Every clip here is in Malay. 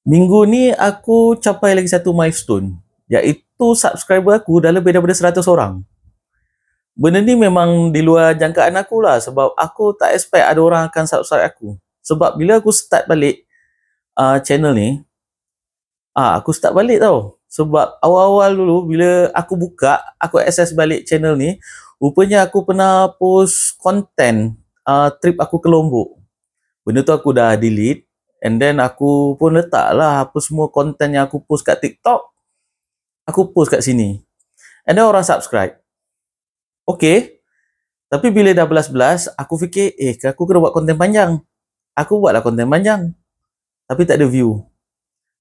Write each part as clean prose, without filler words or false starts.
Minggu ni aku capai lagi satu milestone, iaitu subscriber aku dah lebih daripada 100 orang. Benda ni memang di luar jangkaan aku lah, sebab aku tak expect ada orang akan subscribe aku. Sebab bila aku start balik channel ni, aku start balik tau. Sebab awal-awal dulu bila aku buka, aku access balik channel ni, rupanya aku pernah post konten trip aku ke Lombok. Benda tu aku dah delete, and then aku pun letak lah apa semua konten yang aku post kat TikTok, aku post kat sini. And then orang subscribe. Okay. Tapi bila dah belas-belas, aku fikir, aku kena buat konten panjang. Aku buatlah konten panjang. Tapi tak ada view.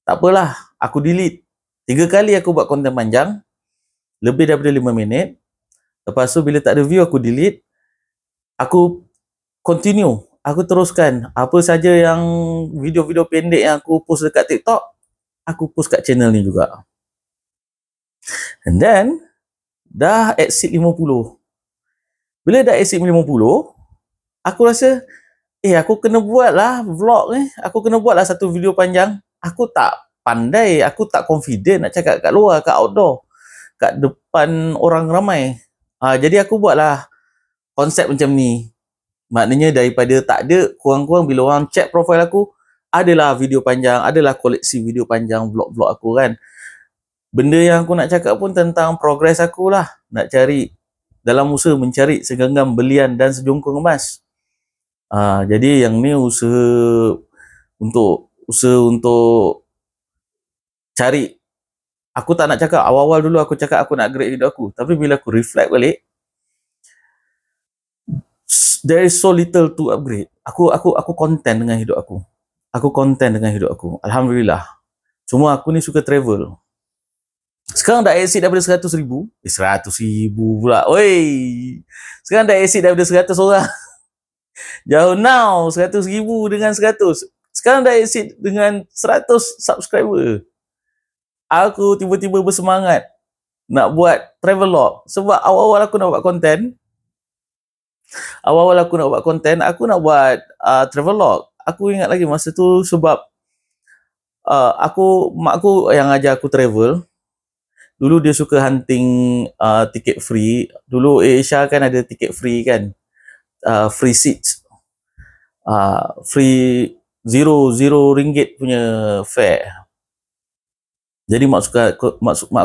Tak apalah, aku delete. 3 kali aku buat konten panjang, lebih daripada 5 minit. Lepas tu bila tak ada view, aku delete. Aku continue. Aku teruskan. Apa saja yang video-video pendek yang aku post dekat TikTok, aku post kat channel ni juga. And then, dah exceed 50. Bila dah exceed 50, aku rasa, aku kena buat lah vlog ni. Aku kena buat lah satu video panjang. Aku tak pandai, aku tak confident nak cakap kat luar, kat outdoor, kat depan orang ramai. Jadi aku buatlah konsep macam ni. Maknanya daripada tak ada, kurang-kurang bila orang check profile aku, adalah video panjang, adalah koleksi video panjang vlog-vlog aku kan. Benda yang aku nak cakap pun tentang progres aku lah. Nak cari, dalam usaha mencari segenggam belian dan sejongkong emas. Jadi yang ni usaha untuk cari. Aku tak nak cakap, awal-awal dulu aku cakap aku nak upgrade hidup aku. Tapi bila aku reflect balik, there is so little to upgrade. Aku content dengan hidup aku. Aku content dengan hidup aku. Alhamdulillah. Cuma aku ni suka travel. Sekarang dah exceed daripada 100,000. 100,000 pula. Oi. Sekarang dah exceed daripada 100 orang. Jauh now. 100,000 dengan 100. Sekarang dah exceed dengan 100 subscriber. Aku tiba-tiba bersemangat nak buat travelog. Sebab awal-awal aku nak buat konten. Aku nak buat travelog. Aku ingat lagi masa tu sebab mak aku yang ajar aku travel. Dulu dia suka hunting tiket free. Dulu Asia kan ada tiket free kan. Free seats. Free zero ringgit punya fare. Jadi mak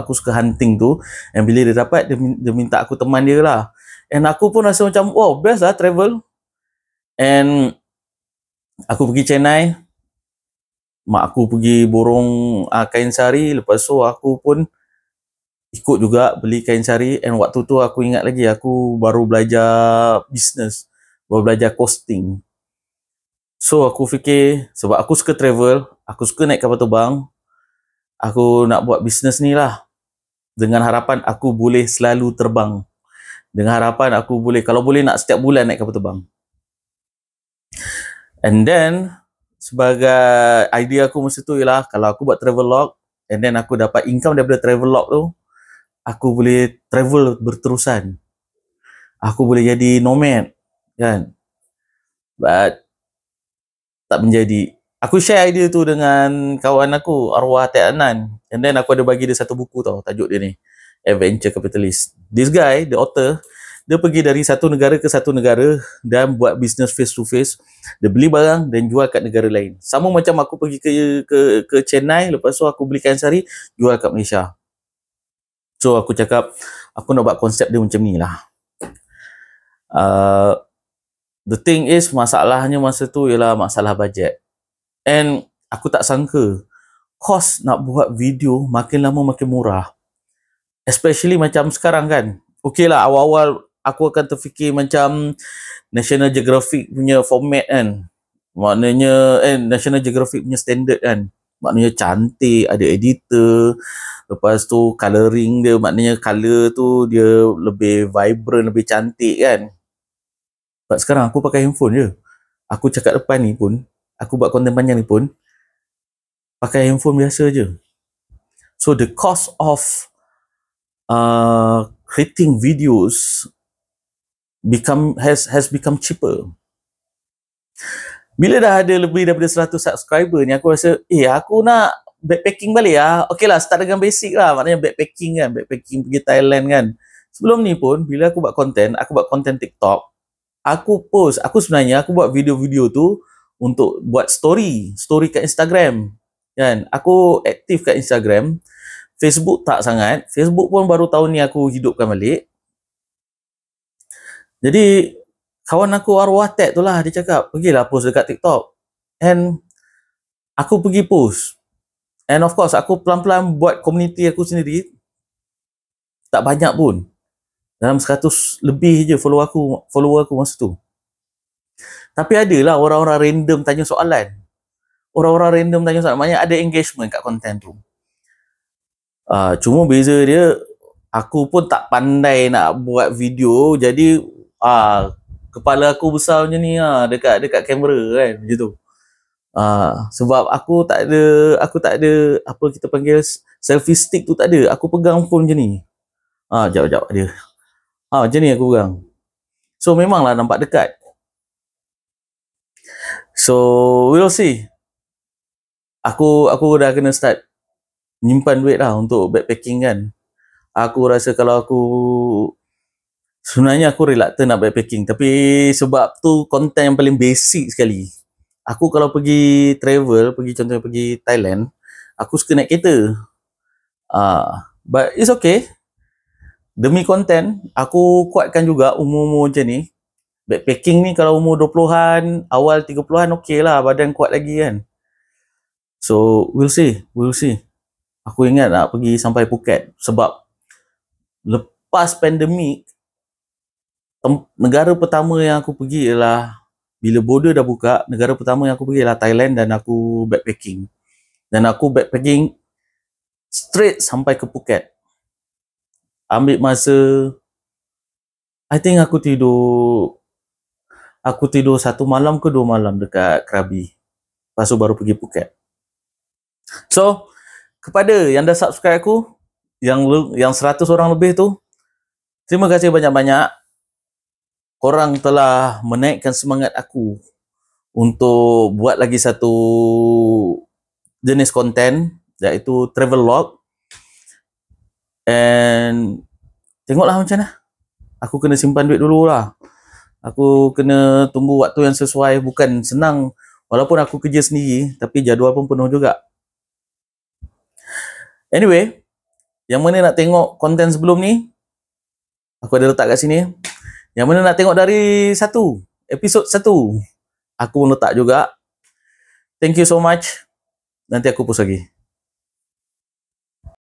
aku suka hunting tu. And bila dia dapat, dia minta aku teman dia lah. And aku pun rasa macam, wow, best lah travel. And aku pergi Chennai. Mak aku pergi borong kain sari. Lepas tu aku pun ikut juga beli kain sari. And waktu tu aku ingat lagi, aku baru belajar business. Baru belajar costing. So aku fikir, sebab aku suka travel, aku suka naik kapal terbang, aku nak buat bisnes ni lah. Dengan harapan aku boleh selalu terbang. Dengan harapan aku boleh, kalau boleh nak setiap bulan naik kapal terbang. And then, sebagai idea aku masa tu ialah, kalau aku buat travelog, and then aku dapat income daripada travelog tu, aku boleh travel berterusan. Aku boleh jadi nomad, kan? But, tak menjadi. Aku share idea tu dengan kawan aku, Arwah Tek Anan. And then aku ada bagi dia satu buku tau, tajuk dia ni, Adventure Capitalist. This guy, the author, dia pergi dari satu negara ke satu negara dan buat business face to face. Dia beli barang dan jual kat negara lain. Sama macam aku pergi ke Chennai, lepas tu aku beli kain sari, jual kat Malaysia. So aku cakap, aku nak buat konsep dia macam ni lah. The thing is, masalahnya masa tu ialah masalah bajet. And aku tak sangka kos nak buat video makin lama makin murah. Especially macam sekarang kan. Okay lah, awal-awal aku akan terfikir macam National Geographic punya format kan. Maknanya National Geographic punya standard kan. Maknanya cantik, ada editor. Lepas tu colouring dia, maknanya colour tu dia lebih vibrant, lebih cantik kan. Sebab sekarang aku pakai handphone je. Aku cakap depan ni pun, aku buat konten panjang ni pun, pakai handphone biasa je. So the cost of creating videos has become cheaper. Bila dah ada lebih daripada 100 subscriber ni, aku rasa, aku nak backpacking balik lah. Okay lah, start dengan basic lah. Maknanya backpacking kan, backpacking pergi Thailand kan. Sebelum ni pun, bila aku buat konten TikTok, aku sebenarnya, aku buat video-video tu untuk buat story kat Instagram. Kan, aku aktif kat Instagram. Facebook tak sangat. Facebook pun baru tahun ni aku hidupkan balik. Jadi, kawan aku arwah Ted tu lah, dia cakap, pergilah post dekat TikTok. And aku pergi post. And of course, aku pelan-pelan buat komuniti aku sendiri. Tak banyak pun. Dalam 100 lebih je follower aku masa tu. Tapi adalah orang-orang random tanya soalan. Maknanya ada engagement kat konten tu. Cuma beza dia, aku pun tak pandai nak buat video, jadi kepala aku besar macam ni dekat kamera kan, macam tu. Sebab aku tak ada apa kita panggil selfie stick tu, tak ada. Aku pegang phone macam ni. Jap dia. Macam ni aku pegang. So memanglah nampak dekat. So we'll see. Aku dah kena start nyimpan duit lah untuk backpacking kan. Aku rasa kalau sebenarnya aku reluctant nak backpacking, tapi sebab tu konten yang paling basic sekali. Aku kalau pergi travel, contohnya pergi Thailand, aku suka naik kereta. But it's okay. Demi konten, aku kuatkan juga umur-umur macam ni. Backpacking ni kalau umur 20-an, awal 30-an okey lah, badan kuat lagi kan. So, we'll see. Aku ingat nak pergi sampai Phuket sebab lepas pandemik, negara pertama yang aku pergi ialah bila border dah buka, negara pertama yang aku pergi ialah Thailand, dan aku backpacking. Dan aku backpacking straight sampai ke Phuket. Ambil masa, I think aku tidur 1 malam ke 2 malam dekat Krabi. Lepas tu baru pergi Phuket. So, kepada yang dah subscribe aku, yang 100 orang lebih tu, terima kasih banyak-banyak. Korang telah menaikkan semangat aku untuk buat lagi satu jenis konten, iaitu travel log. And tengoklah macam mana. Aku kena simpan duit dulu lah. Aku kena tunggu waktu yang sesuai. Bukan senang. Walaupun aku kerja sendiri, tapi jadual pun penuh juga. Anyway, yang mana nak tengok konten sebelum ni, aku ada letak kat sini. Yang mana nak tengok dari episod 1, aku pun letak juga. Thank you so much. Nanti aku post lagi.